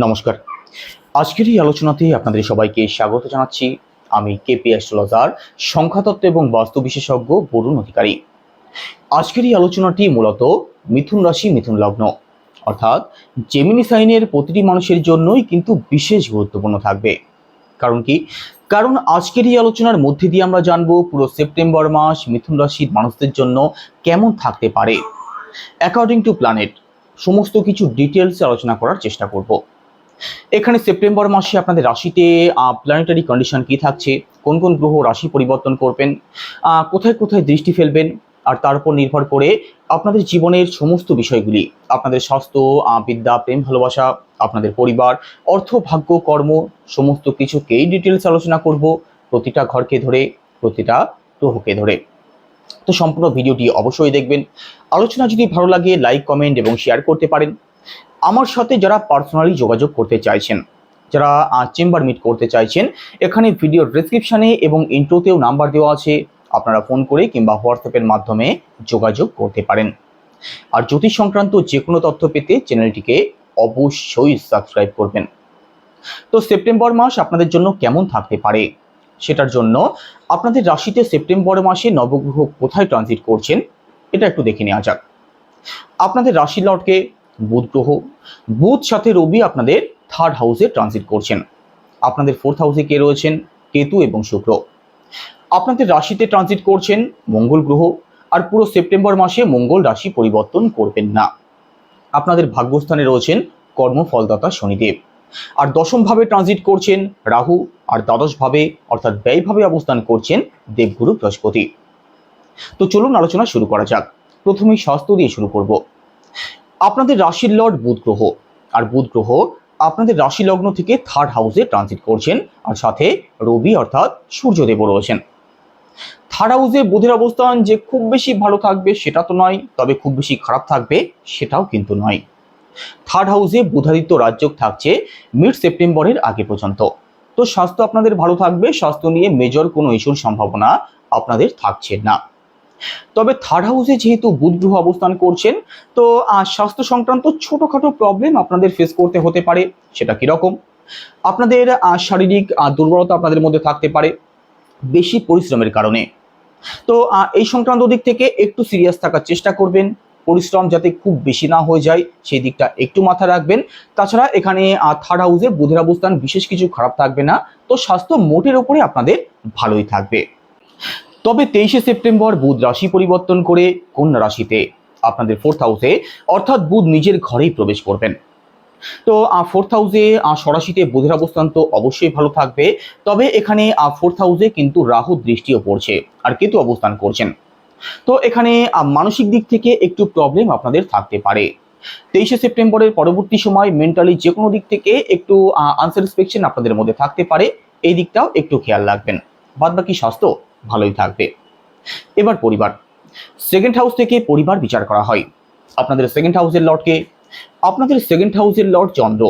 নমস্কার। আজকের এই আলোচনাতে আপনাদের সবাইকে স্বাগত জানাচ্ছি। আমি কেপি অ্যাস্ট্রোলজার, সংখ্যাতত্ত্ব এবং বাস্তু বিশেষজ্ঞ বরুণ অধিকারী। আজকের এই আলোচনাটি মূলত মিথুন রাশি, মিথুন লগ্ন অর্থাৎ জেমিনি সাইনের প্রতিটি মানুষের জন্যই কিন্তু বিশেষ গুরুত্বপূর্ণ থাকবে। কারণ কি? কারণ আজকের এই আলোচনার মধ্যে দিয়ে আমরা জানবো পুরো সেপ্টেম্বর মাস মিথুন রাশির মানুষদের জন্য কেমন থাকতে পারে। অ্যাকর্ডিং টু প্ল্যানেট সমস্ত কিছু ডিটেলসে আলোচনা করার চেষ্টা করব। এখানে সেপ্টেম্বর মাসে আপনাদের রাশিতে প্ল্যানেটারি কন্ডিশন কি থাকছে, কোন কোন গ্রহ রাশি পরিবর্তন করবেন, কোথায় কোথায় দৃষ্টি ফেলবেন, আর তার উপর নির্ভর করে আপনাদের জীবনের সমস্ত বিষয়গুলি, আপনাদের স্বাস্থ্য, বিদ্যা, প্রেম, ভালোবাসা, আপনাদের পরিবার, অর্থ, ভাগ্য, কর্ম সমস্ত কিছুকেই ডিটেলস আলোচনা করব, প্রতিটা ঘরকে ধরে, প্রতিটা গ্রহকে ধরে। তো সম্পূর্ণ ভিডিওটি অবশ্যই দেখবেন। আলোচনা যদি ভালো লাগে লাইক, কমেন্ট এবং শেয়ার করতে পারেন। আমার সাথে যারা পার্সোনালি যোগাযোগ করতে চাইছেন, যারা চেম্বার মিট করতে চাইছেন, এখানে ভিডিওর ডেসক্রিপশানে এবং ইন্ট্রোতেও নাম্বার দেওয়া আছে, আপনারা ফোন করে কিংবা হোয়াটসঅ্যাপের মাধ্যমে যোগাযোগ করতে পারেন। আর জ্যোতিষ সংক্রান্ত যে কোনো তথ্য পেতে চ্যানেলটিকে অবশ্যই সাবস্ক্রাইব করবেন। তো সেপ্টেম্বর মাস আপনাদের জন্য কেমন থাকতে পারে সেটার জন্য আপনাদের রাশিতে সেপ্টেম্বর মাসে নবগ্রহ কোথায় ট্রানজিট করছেন এটা একটু দেখে নেওয়া যাক। আপনাদের রাশি লর্ডকে বুধ গ্রহ, বুধ সাথে রবি আপনাদের থার্ড হাউসে ট্রানজিট করছেন। আপনাদের ফোর্থ হাউসে কে রয়েছেন? কেতু এবং শুক্র। আপনাদের রাশিতে ট্রানজিট করছেন মঙ্গল গ্রহ, আর পুরো সেপ্টেম্বর মাসে মঙ্গল রাশি পরিবর্তন করবেন না। আপনাদের ভাগ্যস্থানে রয়েছেন কর্মফলদাতা শনিদেব, আর দশম ভাবে ট্রানজিট করছেন রাহু, আর দ্বাদশ ভাবে অর্থাৎ ব্যয়ভাবে অবস্থান করছেন দেবগুরু বৃহস্পতি। তো চলুন আলোচনা শুরু করা যাক। প্রথমেই স্বাস্থ্য দিয়ে শুরু করব। আপনাদের রাশির লর্ড বুধ গ্রহ, আর বুধ গ্রহ আপনাদের রাশি লগ্ন থেকে থার্ড হাউসে ট্রানজিট করছেন, আর সাথে রবি অর্থাৎ সূর্যদেবও রয়েছেন। থার্ড হাউসে বুধের অবস্থান যে খুব বেশি ভালো থাকবে সেটা তো নয়, তবে খুব বেশি খারাপ থাকবে সেটাও কিন্তু নয়। থার্ড হাউসে বুধাদিত্য রাজযোগ থাকছে মিড সেপ্টেম্বরের আগে পর্যন্ত। তো স্বাস্থ্য আপনাদের ভালো থাকবে, স্বাস্থ্য নিয়ে মেজর কোনো ইস্যুর সম্ভাবনা আপনাদের থাকছে না। তবে থার্ড হাউসে যেহেতু বুধ গ্রহ অবস্থান করছেন, তো স্বাস্থ্য সংক্রান্ত ছোটোখাটো প্রবলেম আপনাদের ফেস করতে হতে পারে। সেটা কীরকম? আপনাদের শারীরিক দুর্বলতা আপনাদের মধ্যে থাকতে পারে বেশি পরিশ্রমের কারণে। তো এই সংক্রান্ত দিক থেকে একটু সিরিয়াস থাকার চেষ্টা করবেন, পরিশ্রম যাতে খুব বেশি না হয়ে যায় সেই দিকটা একটু মাথায় রাখবেন। তাছাড়া এখানে থার্ড হাউসে বুধের অবস্থান বিশেষ কিছু খারাপ থাকবে না, তো স্বাস্থ্য মোটের ওপরে আপনাদের ভালোই থাকবে। তবে 23শে সেপ্টেম্বর বুধ রাশি পরিবর্তন করে কন্যা রাশিতে আপনাদের ফোর্থ হাউসে অর্থাৎ বুধ নিজের ঘরেই প্রবেশ করবেন। তো ফোর্থ হাউসে সরাসিতে বুধের অবস্থান তো অবশ্যই ভালো থাকবে, তবে এখানে ফোর্থ হাউসে কিন্তু রাহু দৃষ্টিও পড়ছে আর কেতু অবস্থান করছেন। তো এখানে মানসিক দিক থেকে একটু প্রবলেম আপনাদের থাকতে পারে। 23শে সেপ্টেম্বরের পরবর্তী সময় মেন্টালি যে কোনো দিক থেকে একটু আনস্যাটিসফ্যাকশন আপনাদের মধ্যে থাকতে পারে, এই দিকটাও একটু খেয়াল রাখবেন। বাদবাকি স্বাস্থ্য ভালোই থাকবে। এবার পরিবার, সেকেন্ড হাউস থেকে পরিবার বিচার করা হয়। আপনাদের সেকেন্ড হাউসের লর্ডকে, আপনাদের সেকেন্ড হাউসের লর্ড চন্দ্র,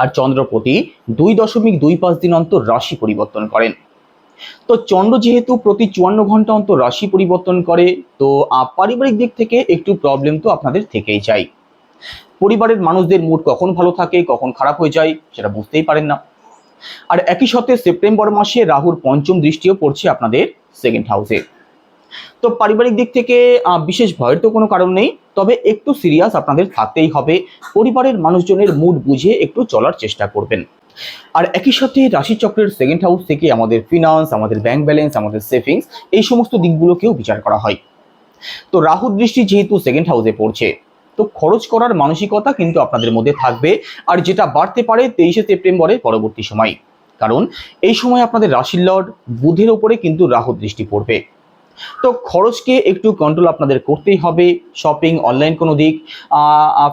আর চন্দ্র প্রতি 2.25 দিন অন্তর রাশি পরিবর্তন করেন। তো চন্দ্র যেহেতু প্রতি 54 ঘন্টা অন্তর রাশি পরিবর্তন করে, তো পারিবারিক দিক থেকে একটু প্রবলেম তো আপনাদের থেকেই যায়। পরিবারের মানুষদের মুড কখন ভালো থাকে কখন খারাপ হয়ে যায় সেটা বুঝতেই পারেন না। আর একই সাথে সেপ্টেম্বর মাসে রাহুর পঞ্চম দৃষ্টিও পড়ছে আপনাদের সেকেন্ড হাউসে। তো পারিবারিক দিক থেকে বিশেষ ভয়ের তো কোনো কারণ নেই, তবে একটু সিরিয়াস আপনাদের থাকতেই হবে। পরিবারের মানুষজনের মুড বুঝে একটু চলার চেষ্টা করবেন। আর একই সাথে রাশিচক্রের সেকেন্ড হাউস থেকে আমাদের ফিনান্স, আমাদের ব্যাংক ব্যালেন্স, আমাদের সেভিংস এই সমস্ত দিকগুলোকেও বিচার করা হয়। তো রাহু দৃষ্টি যেহেতু সেকেন্ড হাউসে পড়ছে, তো খরচ করার মানসিকতা কিন্তু আপনাদের মধ্যে থাকবে, আর যেটা বাড়তে পারে 23শে সেপ্টেম্বরের পরবর্তী সময়। কারণ এই সময় আপনাদের রাশির লর্ড বুধের ওপরে কিন্তু রাহু দৃষ্টি পড়বে। তো খরচকে একটু কন্ট্রোল আপনাদের করতেই হবে। শপিং, অনলাইন কোনো দিক,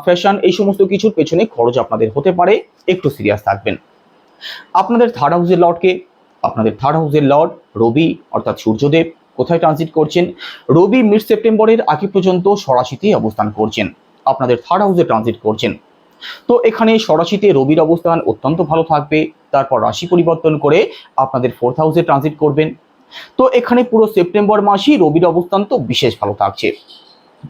ফ্যাশন এই সমস্ত কিছুর পেছনে খরচ আপনাদের হতে পারে, একটু সিরিয়াস থাকবেন। আপনাদের থার্ড হাউসের লর্ডকে, আপনাদের থার্ড হাউসের লর্ড রবি অর্থাৎ সূর্যদেব কোথায় ট্রানজিট করছেন? রবি মিড সেপ্টেম্বরের আগে পর্যন্ত সরাসিতেই অবস্থান করছেন, আপনাদের থার্ড হাউসে ট্রানজিট করছেন। তো এখানে সরাসিতে রবির অবস্থান অত্যন্ত ভালো থাকবে, তারপর রাশি পরিবর্তন করে আপনাদের ফোর্থ হাউসে ট্রানজিট করবেন। তো এখানে পুরো সেপ্টেম্বর মাসই রবির অবস্থান তো বিশেষ ভালো থাকছে।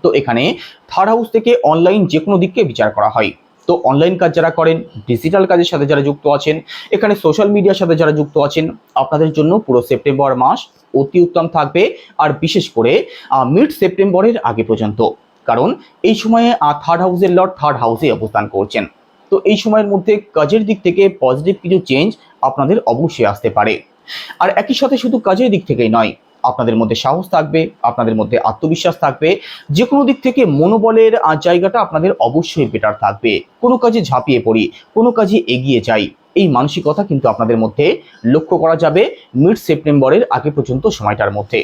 তো এখানে থার্ড হাউস থেকে অনলাইন যে কোনো দিককে বিচার করা হয়। তো অনলাইন কাজ যারা করেন, ডিজিটাল কাজের সাথে যারা যুক্ত আছেন, এখানে সোশ্যাল মিডিয়ার সাথে যারা যুক্ত আছেন, আপনাদের জন্য পুরো সেপ্টেম্বর মাস অতি উত্তম থাকবে। আর বিশেষ করে মিড সেপ্টেম্বরের আগে পর্যন্ত, কারণ এই সময়ে থার্ড হাউসের লর্ড থার্ড হাউসে অবস্থান করছেন। তো এই সময়ের মধ্যে কাজের দিক থেকে পজিটিভ কিছু চেঞ্জ আপনাদের অবশ্যই আসতে পারে। আর একই সাথে শুধু কাজের দিক থেকেই নয়, আপনাদের মধ্যে সাহস থাকবে, আপনাদের মধ্যে আত্মবিশ্বাস থাকবে, যে কোনো দিক থেকে মনোবলের জায়গাটা আপনাদের অবশ্যই বেটার থাকবে। কোনো কাজে ঝাঁপিয়ে পড়ি, কোনো কাজে এগিয়ে যাই, এই মানসিকতা কিন্তু আপনাদের মধ্যে লক্ষ্য করা যাবে মিড সেপ্টেম্বরের আগে পর্যন্ত সময়টার মধ্যে।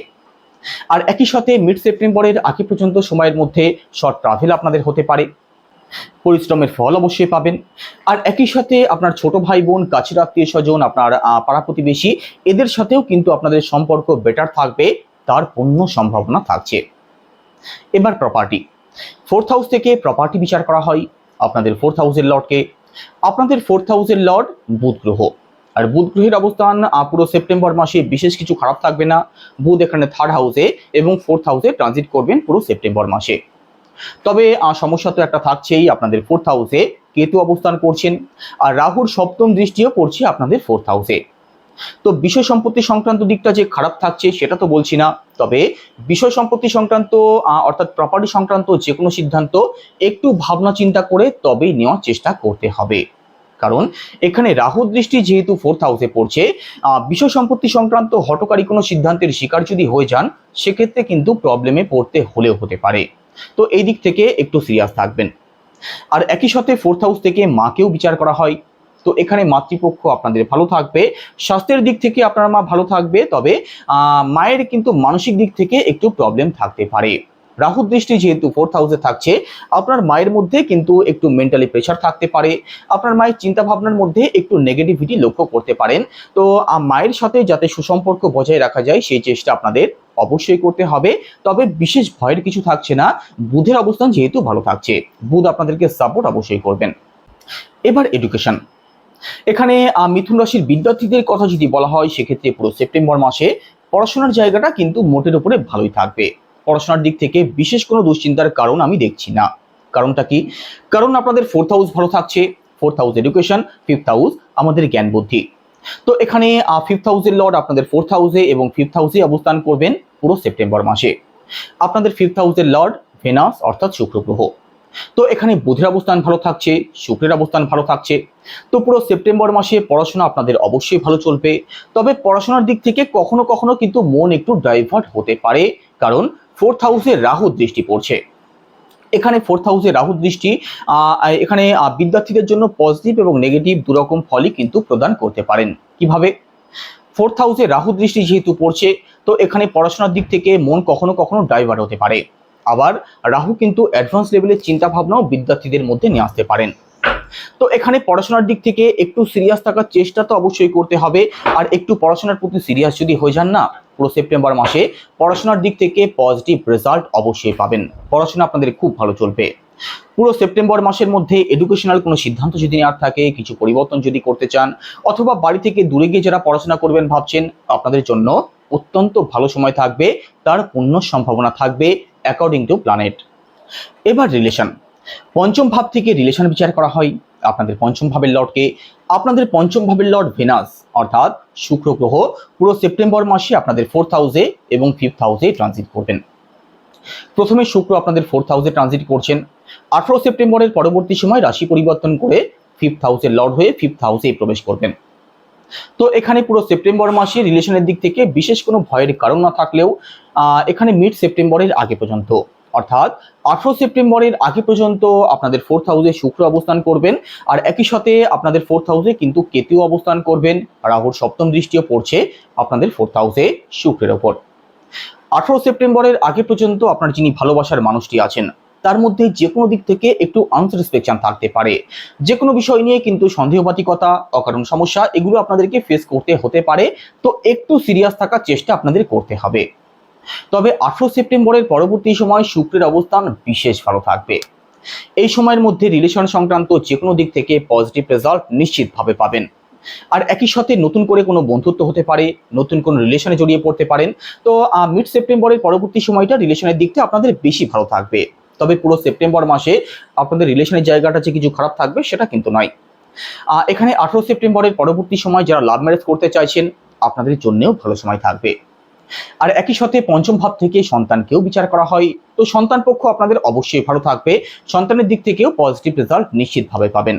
আর একই সাথে মিড সেপ্টেম্বরের আগে পর্যন্ত সময়ের মধ্যে শর্ট ট্রাভেল আপনাদের হতে পারে, পরিশ্রমের ফল অবশ্যই পাবেন। আর একই সাথে আপনার ছোট ভাই বোন, কাছের আত্মীয় স্বজন, আপনার পাড়া প্রতিবেশী, এদের সাথেও কিন্তু আপনাদের সম্পর্ক বেটার থাকবে, তার পূর্ণ সম্ভাবনা থাকছে। এবার প্রপার্টি, ফোর্থ হাউস থেকে প্রপার্টি বিচার করা হয়। আপনাদের ফোর্থ হাউসের লর্ডকে, আপনাদের ফোর্থ হাউসের লর্ড বুধ গ্রহ। আর বুধ গ্রহের অবস্থান পুরো সেপ্টেম্বর মাসে বিশেষ কিছু খারাপ থাকবে না। বুধ এখানে থার্ড হাউসে এবং ফোর্থ হাউসে ট্রানজিট করবেন পুরো সেপ্টেম্বর মাসে। তবে সমস্যা তো একটা থাকছেই, আপনাদের ফোর্থ হাউসে কেতু অবস্থান করছেন, আর রাহুর সপ্তম দৃষ্টিও পড়ছে আপনাদের ফোর্থ হাউসে। তো বিষয় সম্পত্তি সংক্রান্ত দিকটা যে খারাপ থাকছে সেটা তো বলছি না, তবে বিষয় সম্পত্তি সংক্রান্ত অর্থাৎ প্রপার্টি সংক্রান্ত যে কোনো সিদ্ধান্ত একটু ভাবনা চিন্তা করে তবেই নেওয়ার চেষ্টা করতে হবে। কারণ এখানে রাহু দৃষ্টি যেহেতু ফোর্থ হাউসে পড়ছে, বিষয় সম্পত্তি সংক্রান্ত হঠকারী কোনো সিদ্ধান্তের শিকার যদি হয়ে যান, সেক্ষেত্রে কিন্তু প্রবলেমে পড়তে হলেও হতে পারে। তো এই দিক থেকে একটু সিরিয়াস থাকবেন। আর একই সাথে ফোর্থ হাউস থেকে মাকেও বিচার করা হয়। তো এখানে মাতৃপক্ষ আপনাদের ভালো থাকবে, স্বাস্থ্যের দিক থেকে আপনার মা ভালো থাকবে, তবে মায়ের কিন্তু মানসিক দিক থেকে একটু প্রবলেম থাকতে পারে। রাহু দৃষ্টি যেহেতু ফোর্থ হাউসে থাকছে, আপনার মায়ের মধ্যে কিন্তু একটু মেন্টালি প্রেশার থাকতে পারে, আপনার মায়ের চিন্তা ভাবনার মধ্যে একটু নেগেটিভিটি লক্ষ্য করতে পারেন। তো মায়ের সাথে যাতে সুসম্পর্ক বজায় রাখা যায় সেই চেষ্টা আপনাদের অবশ্যই করতে হবে। তবে বিশেষ ভয়ের কিছু থাকছে না, বুধের অবস্থান যেহেতু ভালো থাকছে, বুধ আপনাদেরকে সাপোর্ট অবশ্যই করবেন। এবার এডুকেশন, এখানে মিথুন রাশির বিদ্যার্থীদের কথা যদি বলা হয়, সেক্ষেত্রে পুরো সেপ্টেম্বর মাসে পড়াশোনার জায়গাটা কিন্তু মোটের উপরে ভালোই থাকবে। পড়াশোনার দিক থেকে বিশেষ কোনো দুশ্চিন্তার কারণ আমি দেখছি না। কারণটা কি? কারণ আপনাদের ফোর্থ হাউস ভালো থাকছে, fourth house education, fifth house আমাদের জ্ঞান বুদ্ধি। তো এখানে ফিফথ হাউসের লর্ড আপনাদের ফোর্থ হাউসে এবং ফিফথ হাউসে অবস্থান করবেন পুরো সেপ্টেম্বর মাসে। আপনাদের ফিফথ হাউসের লর্ড ভেনাস অর্থাৎ শুক্র গ্রহ। তো এখানে বুধের অবস্থান ভালো থাকছে, শুক্রের অবস্থান ভালো থাকছে। তো পুরো সেপ্টেম্বর মাসে পড়াশোনা আপনাদের অবশ্যই ভালো চলবে। তবে পড়াশোনার দিক থেকে কখনো কখনো কিন্তু মন একটু ডাইভার্ট হতে পারে, কারণ ফোর্থ হাউসে রাহু দৃষ্টি পড়ছে। এখানে ফোর্থ হাউসে রাহু দৃষ্টি এখানে বিদ্যার্থীদের জন্য পজিটিভ এবং নেগেটিভ দুরকম ফলই কিন্তু প্রদান করতে পারেন। কিভাবে? ফোর্থ হাউসে রাহু দৃষ্টি যেহেতু পড়ছে, তো এখানে পড়াশোনার দিক থেকে মন কখনো কখনো ডাইভার্ট হতে পারে। আবার রাহু কিন্তু অ্যাডভান্স লেভেলের চিন্তা ভাবনাও বিদ্যার্থীদের মধ্যে নিয়ে আসতে পারেন। তো এখানে পড়াশোনার দিক থেকে একটু সিরিয়াস থাকার চেষ্টা তো অবশ্যই করতে হবে। আর একটু পড়াশোনার প্রতি সিরিয়াস যদি হয়ে যান না, পুরো সেপ্টেম্বর মাসে পড়াশোনার দিক থেকে পজিটিভ রেজাল্ট অবশ্যই পাবেন। পড়াশোনা আপনাদের খুব ভালো চলবে। পুরো সেপ্টেম্বর মাসের মধ্যে এডুকেশনাল কোনো সিদ্ধান্ত যদি নেওয়ার থাকে, কিছু পরিবর্তন যদি করতে চান, অথবা বাড়ি থেকে দূরে গিয়ে যারা পড়াশোনা করবেন ভাবছেন, আপনাদের জন্য অত্যন্ত ভালো সময় থাকবে, তার পূর্ণ সম্ভাবনা থাকবে অ্যাকর্ডিং টু প্ল্যানেট। এবার রিলেশন, পঞ্চম ভাব থেকে রিলেশন বিচার করা হয়। আপনাদের পঞ্চম ভাবের লর্ডকে, আপনাদের পঞ্চম ভাবের লর্ড ভেনাস অর্থাৎ শুক্র গ্রহ পুরো সেপ্টেম্বর মাসে আপনাদের ফোর্থ হাউসে এবং ফিফথ হাউসে ট্রানজিট করবেন। প্রথমে শুক্র আপনাদের ফোর্থ হাউসে ট্রানজিট করছেন, 18 সেপ্টেম্বরের পরবর্তী সময় রাশি পরিবর্তন করে ফিফথ হাউসের লর্ড হয়ে ফিফথ হাউসে প্রবেশ করবেন। তো এখানে পুরো সেপ্টেম্বর মাসে রিলেশনের দিক থেকে বিশেষ কোনো ভয়ের কারণ না থাকলেও এখানে মিড সেপ্টেম্বরের আগে পর্যন্ত, অর্থাৎ 18 সেপ্টেম্বরের আগে পর্যন্ত আপনাদের ফোর্থ হাউসে শুক্র অবস্থান করবেন। আর একই সাথে আপনাদের ফোর্থ হাউসে কিন্তু কেতু অবস্থান করবেন, রাহুর সপ্তম দৃষ্টিও পড়ছে আপনাদের ফোর্থ হাউসে শুক্রের ওপর। 18 সেপ্টেম্বরের আগে পর্যন্ত আপনার যিনি ভালোবাসার মানুষটি আছেন, তার মধ্যে যে কোনো দিক থেকে একটু আনস্যাটিসফ্যাকশন থাকতে পারে। যে কোনো বিষয় নিয়ে কিন্তু সন্দেহবাতিকতা, অকারণ সমস্যা, এগুলো আপনাদেরকে ফেস করতে হতে পারে। তো একটু সিরিয়াস থাকার চেষ্টা আপনাদের করতে হবে। তবে 18 সেপ্টেম্বরের পরবর্তী সময় শুক্রের অবস্থান বিশেষ ভালো থাকবে। এই সময়ের মধ্যে রিলেশন সংক্রান্ত যে কোনো দিক থেকে পজিটিভ রেজাল্ট নিশ্চিতভাবে পাবেন। আর একই সাথে নতুন করে কোনো বন্ধুত্ব হতে পারে, নতুন কোনো রিলেশনে জড়িয়ে পড়তে পারেন। তো মিড সেপ্টেম্বরের পরবর্তী সময়টা রিলেশনের দিকটা আপনাদের বেশি ভালো থাকবে। তবে পুরো সেপ্টেম্বর মাসে আপনাদের রিলেশনের জায়গাটা যে কিছু খারাপ থাকবে সেটা কিন্তু নয়। এখানে 18 সেপ্টেম্বরের পরবর্তী সময় যারা লাভ ম্যারেজ করতে চাইছেন আপনাদের জন্যও ভালো সময় থাকবে। আর একই সাথে পঞ্চম ভাব থেকে সন্তানকেও বিচার করা হয়, তো সন্তান পক্ষ আপনাদের অবশ্যই ভালো থাকবে, সন্তানের দিক থেকেও পজিটিভ রেজাল্ট নিশ্চিতভাবে পাবেন।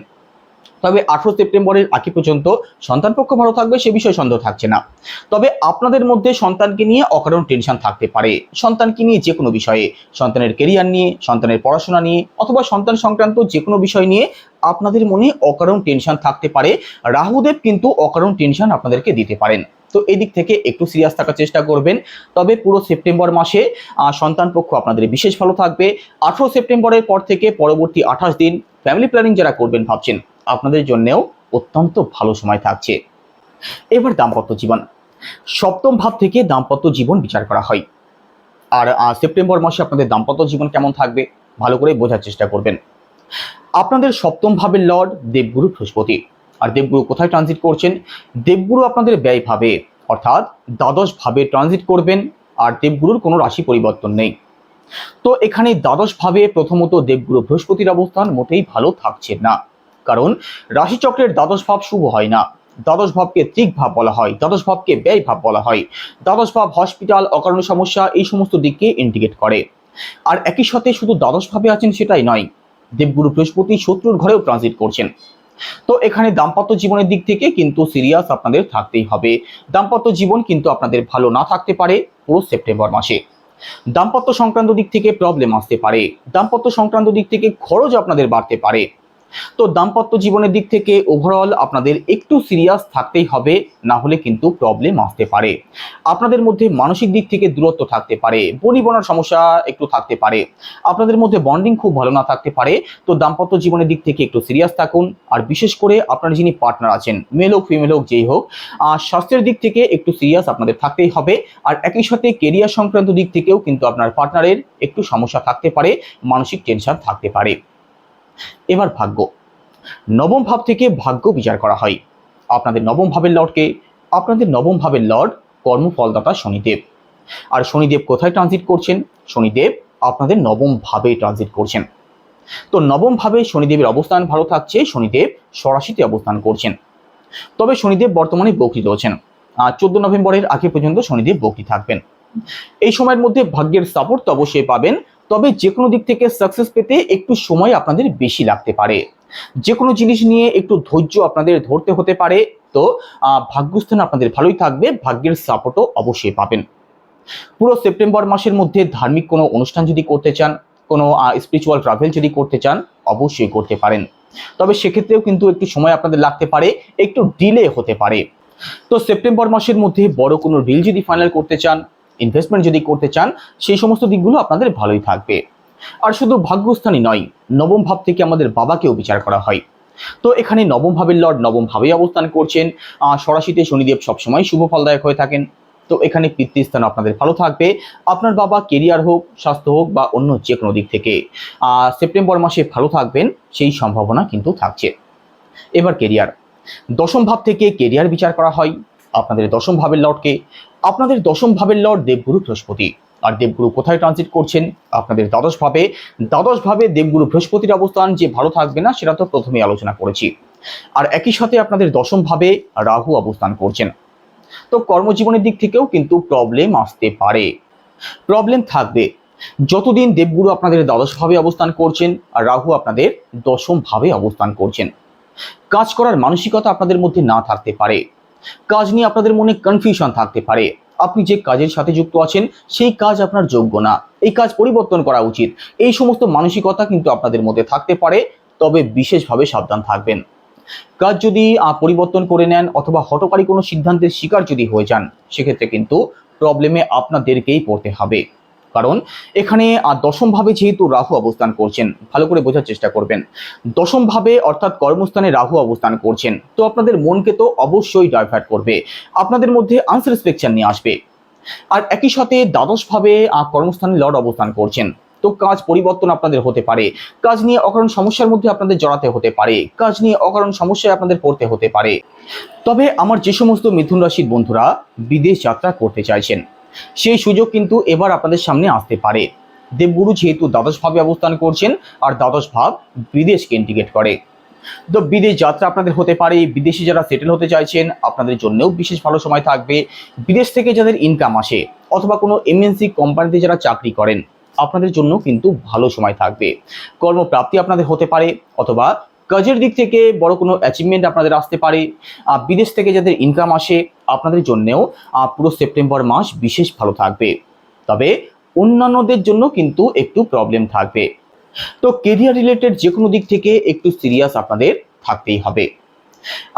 তবে 18 সেপ্টেম্বরের আগে পর্যন্ত সন্তান পক্ষ ভালো থাকবে সে বিষয়ে সন্দেহ থাকছে না। তবে আপনাদের মধ্যে সন্তানকে নিয়ে অকারণ টেনশন থাকতে পারে, সন্তানকে নিয়ে যে কোনো বিষয়ে, সন্তানের কেরিয়ার নিয়ে, সন্তানের পড়াশোনা নিয়ে অথবা সন্তান সংক্রান্ত যে কোনো বিষয় নিয়ে আপনাদের মনে অকারণ টেনশন থাকতে পারে। রাহুদেব কিন্তু অকারণ টেনশন আপনাদেরকে দিতে পারেন, তো এই দিক থেকে একটু সিরিয়াস থাকার চেষ্টা করবেন। তবে পুরো সেপ্টেম্বর মাসে সন্তান পক্ষ আপনাদের বিশেষ ভালো থাকবে। 18 সেপ্টেম্বরের পর থেকে পরবর্তী 28 দিন ফ্যামিলি প্ল্যানিং যারা করবেন ভাবছেন আপনাদের জন্যও অত্যন্ত ভালো সময় থাকছে। এবার দাম্পত্য জীবন, সপ্তম ভাব থেকে দাম্পত্য জীবন বিচার করা হয়। আর সেপ্টেম্বর মাসে আপনাদের দাম্পত্য জীবন কেমন থাকবে ভালো করে বোঝার চেষ্টা করবেন। আপনাদের সপ্তম ভাবের লর্ড দেবগুরু বৃহস্পতি, আর দেবগুরু কোথায় ট্রানজিট করছেন? দেবগুরু আপনাদের ব্যয় ভাবে অর্থাৎ দ্বাদশ ভাবে ট্রানজিট করবেন, আর দেবগুরুর কোনো রাশি পরিবর্তন নেই। তো এখানে দ্বাদশ ভাবে প্রথমত দেবগুরু বৃহস্পতির অবস্থান মোটেই ভালো থাকছে না, কারণ রাশিচক্রের দ্বাদশ ভাব শুভ হয় না। দ্বাদশ ভাবকে ত্রিক ভাব বলা হয়, দ্বাদশ ভাবকে ব্যয় ভাব বলা হয়। দ্বাদশ ভাব হসপিটাল, অকারণ সমস্যা এই সমস্ত দিককে ইন্ডিকেট করে। আর একই সাথে শুধু দ্বাদশ ভাবে আছেন সেটাই নয়, দেবগুরু বৃহস্পতি শত্রুর ঘরেও ট্রানজিট করছেন। তো এখানে দাম্পত্য জীবনের দিক থেকে কিন্তু সিরিয়াস আপনাদের থাকতেই হবে। দাম্পত্য জীবন কিন্তু আপনাদের ভালো না থাকতে পারে পুরো সেপ্টেম্বর মাসে। দাম্পত্য সংক্রান্ত দিক থেকে প্রবলেম আসতে পারে, দাম্পত্য সংক্রান্ত দিক থেকে খরচ আপনাদের বাড়তে পারে। তো দাম্পত্য জীবনের দিক থেকে ওভারঅল আপনাদের একটু সিরিয়াস থাকতেই হবে, না হলে কিন্তু প্রবলেম আসতে পারে। আপনাদের মধ্যে মানসিক দিক থেকে দূরত্ব থাকতে পারে, বনিবনার সমস্যা একটু থাকতে পারে, আপনাদের মধ্যে বন্ডিং খুব ভালো না থাকতে পারে। তো দাম্পত্য জীবনের দিক থেকে একটু সিরিয়াস থাকুন। আর বিশেষ করে আপনার যিনি পার্টনার আছেন, মেল হোক ফিমেল হোক যেই হোক, স্বাস্থ্যের দিক থেকে একটু সিরিয়াস আপনাদের থাকতেই হবে। আর একই সাথে কেরিয়ার সংক্রান্ত দিক থেকেও কিন্তু আপনার পার্টনারের একটু সমস্যা থাকতে পারে, মানসিক টেনশন থাকতে পারে। এবার ভাগ্য, নবম ভাব থেকে ভাগ্য বিচার করা হয়। আপনাদের নবম ভাবের লর্ডকে, আপনাদের নবম ভাবের লর্ড কর্মফলদাতা শনিদেব। আর শনিদেব কোথায় ট্রানজিট করছেন? শনিদেব আপনাদের নবম ভাবে ট্রানজিট করছেন। তো নবম ভাবে শনিদেবের অবস্থান ভালো থাকছে, শনিদেব স্বরাশিতে অবস্থান করছেন। তবে শনিদেব বর্তমানে বকরি রয়েছেন, 14 নভেম্বরের আগে পর্যন্ত শনিদেব বকরি থাকবেন। এই সময়ের মধ্যে ভাগ্যের সাপোর্ট তো অবশ্যই পাবেন, তবে যে কোনো দিক থেকে সাকসেস পেতে একটু সময় আপনাদের বেশি লাগতে পারে। যে কোনো জিনিস নিয়ে একটু ধৈর্য আপনাদের ধরতে হতে পারে। তো ভাগ্যস্থান আপনাদের ভালোই থাকবে, ভাগ্যের সাপোর্টও অবশ্যই পাবেন। পুরো সেপ্টেম্বর মাসের মধ্যে ধার্মিক কোনো অনুষ্ঠান যদি করতে চান, কোনো স্পিরিচুয়াল ট্রাভেল যদি করতে চান অবশ্যই করতে পারেন। তবে সেক্ষেত্রেও কিন্তু একটু সময় আপনাদের লাগতে পারে, একটু ডিলে হতে পারে। তো সেপ্টেম্বর মাসের মধ্যে বড় কোনো ডিল যদি ফাইনাল করতে চান, ইনভেস্টমেন্ট যদি করতে চান, সেই সমস্ত দিকগুলো আপনাদের ভালোই থাকবে। আর শুধু ভাগ্যস্থানই নয়, নবম ভাব থেকে আমাদের বাবাকেও বিচার করা হয়। তো এখানে নবম ভাবের লর্ড নবম ভাবে অবস্থান করছেন, স্বরাশিতে শনিদেব সবসময় শুভ ফলদায়ক হয়ে থাকেন। তো এখানে পিতৃস্থান আপনাদের ভালো থাকবে। আপনার বাবা কেরিয়ার হোক, স্বাস্থ্য হোক বা অন্য যে কোনো দিক থেকে সেপ্টেম্বর মাসে ভালো থাকবেন সেই সম্ভাবনা কিন্তু থাকছে। এবার কেরিয়ার, দশম ভাব থেকে কেরিয়ার বিচার করা হয়। আপনাদের দশম ভাবের লর্ডকে, আপনাদের দশম ভাবের লর্ড দেবগুরু বৃহস্পতি। আর দেবগুরু কোথায় ট্রানজিট করছেন? আপনাদের দ্বাদশ ভাবে। দ্বাদশ ভাবে দেবগুরু বৃহস্পতির অবস্থান যে ভালো থাকবে না সেটা তো প্রথমেই আলোচনা করেছি। আর একই সাথে আপনাদের দশম ভাবে রাহু অবস্থান করছেন। তো কর্মজীবনের দিক থেকেও কিন্তু প্রবলেম আসতে পারে, প্রবলেম থাকবে। যতদিন দেবগুরু আপনাদের দ্বাদশ ভাবে অবস্থান করছেন আর রাহু আপনাদের দশম ভাবে অবস্থান করছেন, কাজ করার মানসিকতা আপনাদের মধ্যে না থাকতে পারে, কাজ নিয়ে আপনাদের মনে কনফিউশন থাকতে পারে। আপনি যে কাজের সাথে যুক্ত আছেন সেই কাজ আপনার যোগ্য না, এই কাজ পরিবর্তন করা উচিত, এই সমস্ত মানসিকতা কিন্তু আপনাদের মধ্যে থাকতে পারে। তবে বিশেষভাবে সাবধান থাকবেন। কাজ যদি পরিবর্তন করে নেন অথবা হঠকারী কোনো সিদ্ধান্তের শিকার যদি হয়ে যান, সেক্ষেত্রে কিন্তু প্রবলেমে আপনাদেরকেই পড়তে হবে। কারণ এখানে দশম ভাবে যেহেতু রাহু অবস্থান করছেন, ভালো করে বোঝার চেষ্টা করবেন। দশম ভাবে অর্থাৎ কর্মস্থানে রাহু অবস্থান করছেন, তো আপনাদের মনকে তো অবশ্যই ডাইভার্ট করবে, আপনাদের মধ্যে আনস্যাটিসফ্যাকশন নিয়ে আসবে। আর একই সাথে দ্বাদশ ভাবে কর্মস্থানে লর্ড অবস্থান করছেন, তো কাজ পরিবর্তন আপনাদের হতে পারে, কাজ নিয়ে অকারণ সমস্যার মধ্যে আপনাদের জড়াতে হতে পারে, কাজ নিয়ে অকারণ সমস্যায় আপনাদের পড়তে হতে পারে। তবে আমার যে সমস্ত মিথুন রাশির বন্ধুরা বিদেশ যাত্রা করতে চাইছেন, সেই সুযোগ কিন্তু এবার আপনাদের সামনে আসতে পারে। দেবগুরু যেহেতু দ্বাদশ ভাবে অবস্থান করছেন, আর দ্বাদশ ভাব বিদেশকে ইন্ডিকেট করে। তো বিদেশ যাত্রা আপনাদের হতে পারে, বিদেশে যারা সেটেল হতে চাইছেন আপনাদের জন্যও বিশেষ ভালো সময় থাকবে। বিদেশ থেকে যাদের ইনকাম আসে অথবা কোনো এমএনসি কোম্পানিতে যারা চাকরি করেন আপনাদের জন্য কিন্তু ভালো সময় থাকবে। কর্মপ্রাপ্তি আপনাদের হতে পারে, অথবা কাজের দিক থেকে বড় কোনো অ্যাচিভমেন্ট আপনাদের আসতে পারে। বিদেশ থেকে যাদের ইনকাম আসে আপনাদের জন্যও পুরো সেপ্টেম্বর মাস বিশেষ ভালো থাকবে। তবে অন্যান্যদের জন্য কিন্তু একটু প্রবলেম থাকবে। তো কেরিয়ার রিলেটেড যে কোনো দিক থেকে একটু সিরিয়াস আপনাদের থাকতেই হবে।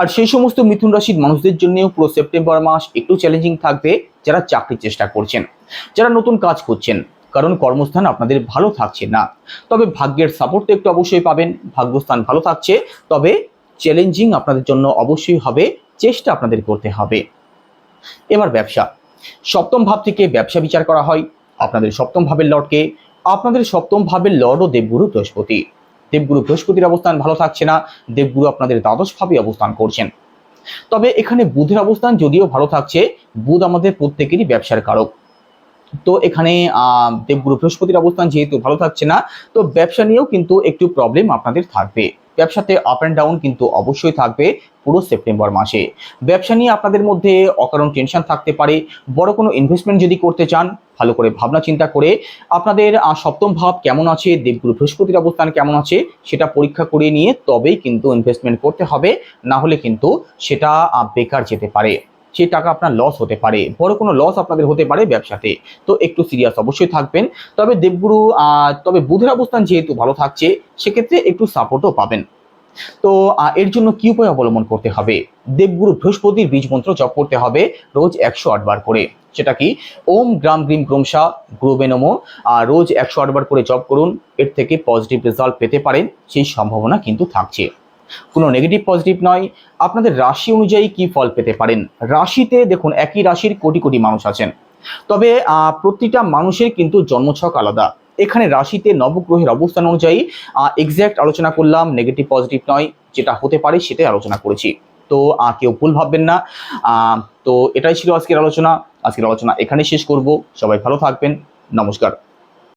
আর সেই সমস্ত মিথুন রাশির মানুষদের জন্যও পুরো সেপ্টেম্বর মাস একটু চ্যালেঞ্জিং থাকবে যারা চাকরির চেষ্টা করছেন, যারা নতুন কাজ করছেন, কারণ কর্মস্থান আপনাদের ভালো থাকছে না। তবে ভাগ্যের সাপোর্ট তো একটু অবশ্যই পাবেন, ভাগ্যস্থান ভালো থাকছে, তবে চ্যালেঞ্জিং আপনাদের জন্য অবশ্যই হবে, চেষ্টা আপনাদের করতে হবে। এবার ব্যবসা, সপ্তম ভাব থেকে ব্যবসা বিচার করা হয়। আপনাদের সপ্তম ভাবের লর্ডকে, আপনাদের সপ্তম ভাবের লর্ড ও দেবগুরু বৃহস্পতি। দেবগুরু বৃহস্পতির অবস্থান ভালো থাকছে না, দেবগুরু আপনাদের দ্বাদশ ভাবে অবস্থান করছেন। তবে এখানে বুধের অবস্থান যদিও ভালো থাকছে, বুধ আমাদের প্রত্যেকেরই ব্যবসার কারক। তো এখানে দেবগুরু বৃহস্পতির অবস্থান যেহেতু ভালো থাকছে না, তো ব্যবসা নিয়েও কিন্তু একটু প্রবলেম আপনাদের থাকবে। ব্যবসাতে আপ অ্যান্ড ডাউন কিন্তু অবশ্যই থাকবে পুরো সেপ্টেম্বর মাসে। ব্যবসা নিয়ে আপনাদের মধ্যে অকারণ টেনশন থাকতে পারে। বড় কোনো ইনভেস্টমেন্ট যদি করতে চান, ভালো করে ভাবনা চিন্তা করে আপনাদের সপ্তম ভাব কেমন আছে, দেবগুরু বৃহস্পতির অবস্থান কেমন আছে সেটা পরীক্ষা করে নিয়ে তবেই কিন্তু ইনভেস্টমেন্ট করতে হবে, না হলে কিন্তু সেটা বেকার যেতে পারে, সেই টাকা আপনার লস হতে পারে, বড় কোনো লস আপনাদের হতে পারে ব্যবসাতে। তো একটু সিরিয়াস অবশ্যই থাকবেন। তবে দেবগুরু তবে বুধের অবস্থান যেহেতু ভালো থাকছে, সেক্ষেত্রে একটু সাপোর্টও পাবেন। তো এর জন্য কি উপায় অবলম্বন করতে হবে? দেবগুরু বৃহস্পতির বীজ মন্ত্র জপ করতে হবে রোজ 108 বার করে। সেটা কি? ওম গ্রাম গ্রিম গ্রমশা গুরুবে নমঃ। রোজ 108 বার করে জপ করুন, এর থেকে পজিটিভ রেজাল্ট পেতে পারেন, সেই সম্ভাবনা কিন্তু থাকছে। কোনো নেগেটিভ পজিটিভ নয়। আপনাদের রাশি অনুযায়ী কি ফল পেতে পারেন? রাশিতে দেখুন, একই রাশির কোটি কোটি মানুষ আছেন, তবে প্রতিটা মানুষের কিন্তু জন্মছক আলাদা। এখানে রাশিতে নবগ্রহের অবস্থান অনুযায়ী এক্স্যাক্ট আলোচনা করলাম, নেগেটিভ পজিটিভ নয়, যেটা হতে পারে সেটাই আলোচনা করেছি। তো কেউ ভুল ভাববেন না। তো এটাই ছিল আজকের আলোচনা। আজকের আলোচনা এখানেই শেষ করব। সবাই ভালো থাকবেন। নমস্কার।